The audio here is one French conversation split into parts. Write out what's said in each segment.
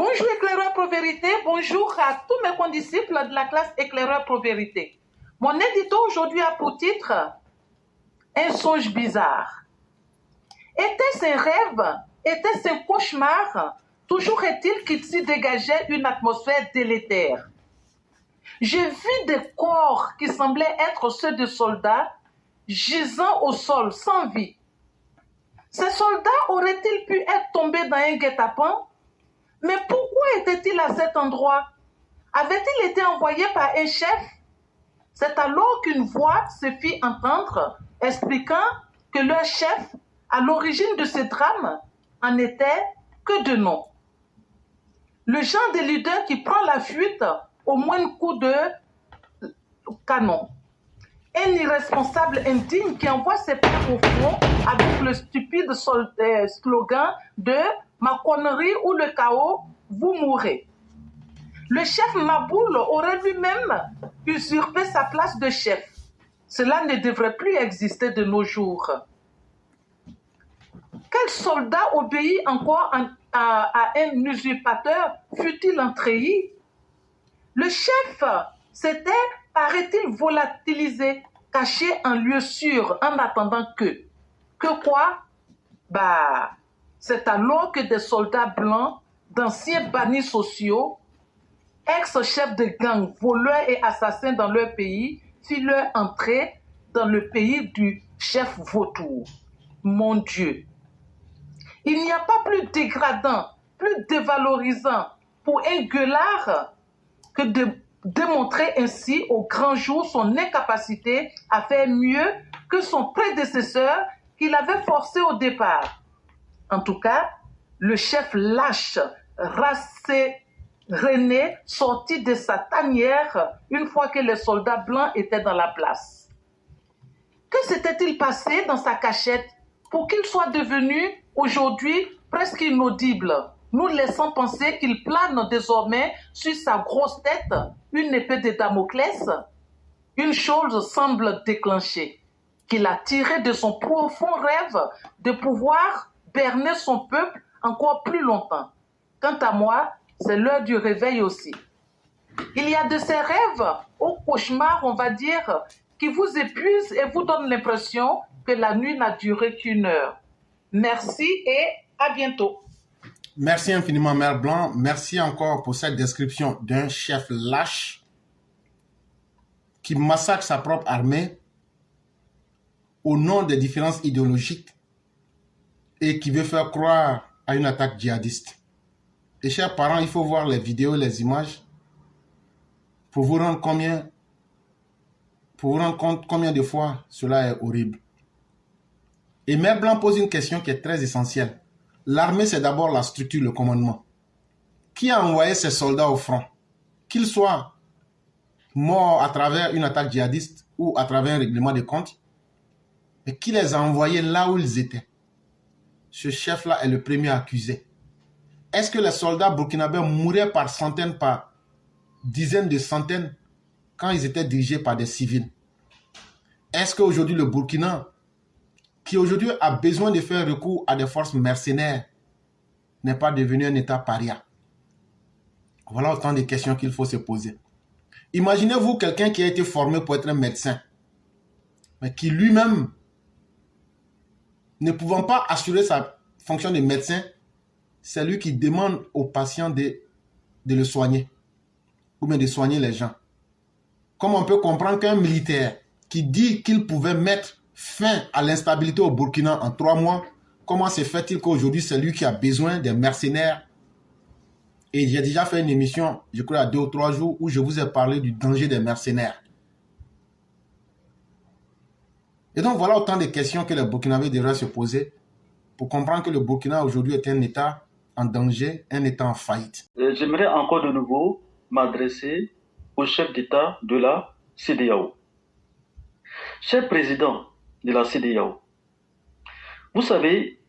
Bonjour éclaireur pro vérité, bonjour à tous mes condisciples de la classe éclaireur pro vérité. Mon édito aujourd'hui a pour titre un songe bizarre. Était-ce un rêve? Était-ce un cauchemar? Toujours est-il qu'il s'y dégageait une atmosphère délétère. J'ai vu des corps qui semblaient être ceux de soldats gisant au sol sans vie. Ces soldats auraient-ils pu être tombés dans un guet-apens? Mais pourquoi étaient-ils à cet endroit? Avaient-ils été envoyés par un chef? C'est alors qu'une voix se fit entendre expliquant que leur chef, à l'origine de ce drame, en était que de nom. Le genre de leader qui prend la fuite au moindre coup de canon. Un irresponsable indigne qui envoie ses pères au front avec le stupide slogan de « Ma connerie ou le chaos, vous mourrez ». Le chef Maboul aurait lui-même usurpé sa place de chef. Cela ne devrait plus exister de nos jours. Quel soldat obéit encore à un usurpateur, fut-il en treillis? Le chef s'était, paraît-il, volatilisé, caché en lieu sûr, en attendant que. Que quoi? C'est alors que des soldats blancs, d'anciens bannis sociaux, ex-chefs de gang, voleurs et assassins dans leur pays, firent leur entrée dans le pays du chef vautour. Mon Dieu! Il n'y a pas plus dégradant, plus dévalorisant pour un gueulard que de démontrer ainsi au grand jour son incapacité à faire mieux que son prédécesseur qu'il avait forcé au départ. En tout cas, le chef lâche, racé, René sortit de sa tanière une fois que les soldats blancs étaient dans la place. Que s'était-il passé dans sa cachette pour qu'il soit devenu aujourd'hui presque inaudible, nous laissant penser qu'il plane désormais sur sa grosse tête une épée de Damoclès? Une chose semble déclencher, qu'il a tiré de son profond rêve de pouvoir berner son peuple encore plus longtemps. Quant à moi, c'est l'heure du réveil aussi. Il y a de ces rêves au cauchemar, on va dire, qui vous épuisent et vous donnent l'impression que la nuit n'a duré qu'une heure. Merci et à bientôt. Merci infiniment, Mère Blanc. Merci encore pour cette description d'un chef lâche qui massacre sa propre armée au nom des différences idéologiques et qui veut faire croire à une attaque djihadiste. Et chers parents, il faut voir les vidéos, les images pour vous rendre compte combien de fois cela est horrible. Et Mère Blanc pose une question qui est très essentielle. L'armée, c'est d'abord la structure, le commandement. Qui a envoyé ces soldats au front? Qu'ils soient morts à travers une attaque djihadiste ou à travers un règlement de compte, mais qui les a envoyés là où ils étaient? Ce chef-là est le premier accusé. Est-ce que les soldats burkinabés mouraient par centaines, par dizaines de centaines quand ils étaient dirigés par des civils? Est-ce qu'aujourd'hui le Burkina, qui aujourd'hui a besoin de faire recours à des forces mercenaires, n'est pas devenu un État paria? Voilà autant de questions qu'il faut se poser. Imaginez-vous quelqu'un qui a été formé pour être un médecin, mais qui lui-même, ne pouvant pas assurer sa fonction de médecin, c'est lui qui demande aux patients de le soigner, ou bien de soigner les gens. Comment on peut comprendre qu'un militaire qui dit qu'il pouvait mettre fin à l'instabilité au Burkina en 3 mois, comment se fait-il qu'aujourd'hui c'est lui qui a besoin des mercenaires? Et j'ai déjà fait une émission, je crois, il y a 2 ou 3 jours, où je vous ai parlé du danger des mercenaires. Et donc voilà autant de questions que les Burkinabés devraient se poser pour comprendre que le Burkina aujourd'hui est un État en danger, un État en faillite. J'aimerais encore de nouveau m'adresser au chef d'État de la CEDEAO. Cher président de la CEDEAO, vous savez,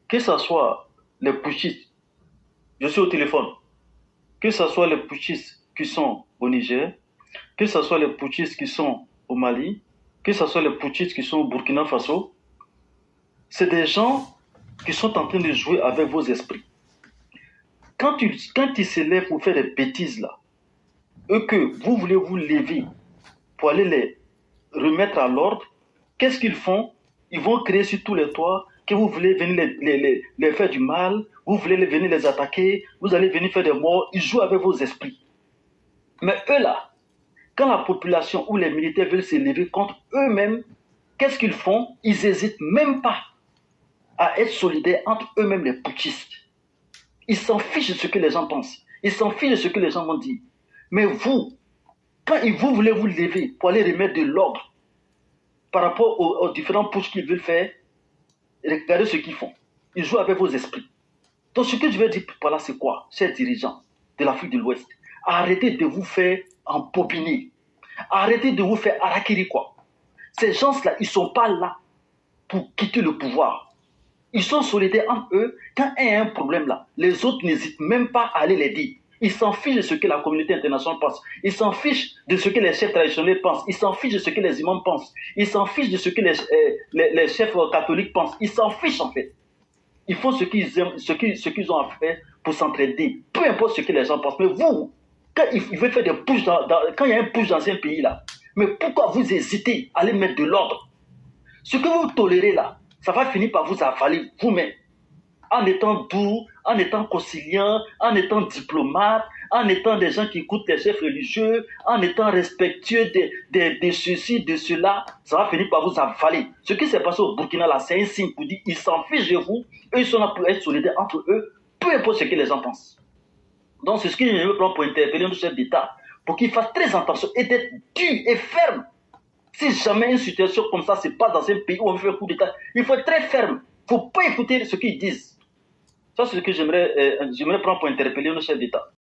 que ce soit les putschistes, je suis au téléphone, que ce soit les putschistes qui sont au Niger, que ce soit les putschistes qui sont au Mali, que ce soit les putschistes qui sont au Burkina Faso, c'est des gens qui sont en train de jouer avec vos esprits. quand ils se lèvent pour faire des bêtises là, eux que vous voulez vous lever pour aller les remettre à l'ordre, qu'est-ce qu'ils font? Ils vont créer sur tous les toits que vous voulez venir les faire du mal, vous voulez venir les attaquer, vous allez venir faire des morts, ils jouent avec vos esprits. Mais eux là, quand la population ou les militaires veulent se lever contre eux-mêmes, qu'est-ce qu'ils font? Ils n'hésitent même pas à être solidaires entre eux-mêmes les putschistes. Ils s'en fichent de ce que les gens pensent. Ils s'en fichent de ce que les gens vont dire. Mais vous, quand vous voulez vous lever pour aller remettre de l'ordre par rapport aux différents putschs qu'ils veulent faire, regardez ce qu'ils font. Ils jouent avec vos esprits. Donc ce que je veux dire par là, c'est quoi, chers dirigeants de l'Afrique de l'Ouest? Arrêtez de vous faire embobiner. Arrêtez de vous faire harakiri, quoi. Ces gens-là, ils ne sont pas là pour quitter le pouvoir. Ils sont solidaires entre eux. Quand il y a un problème là, les autres n'hésitent même pas à aller les dire. Ils s'en fichent de ce que la communauté internationale pense. Ils s'en fichent de ce que les chefs traditionnels pensent. Ils s'en fichent de ce que les imams pensent. Ils s'en fichent de ce que les chefs catholiques pensent. Ils s'en fichent en fait. Ils font ce qu'ils aiment, ce qu'ils ont à faire pour s'entraider. Peu importe ce que les gens pensent. Mais vous, quand ils veulent faire des pushs quand il y a un push dans un pays là, mais pourquoi vous hésitez à aller mettre de l'ordre? Ce que vous tolérez là, ça va finir par vous avaler vous-même. En étant doux, en étant conciliant, en étant diplomate, en étant des gens qui écoutent les chefs religieux, en étant respectueux de ceci, de cela, ça va finir par vous avaler. Ce qui s'est passé au Burkina là, c'est un signe pour dire ils s'en fichent de vous, eux ils sont là pour être solidaires entre eux, peu importe ce que les gens pensent. Donc c'est ce que je veux prendre pour interpeller nos chefs d'État, pour qu'ils fassent très attention et d'être durs et fermes. Si jamais une situation comme ça se passe dans un pays où on fait un coup d'État, il faut être très ferme. Il ne faut pas écouter ce qu'ils disent. Ça, c'est ce que j'aimerais prendre pour interpeller nos chefs d'État.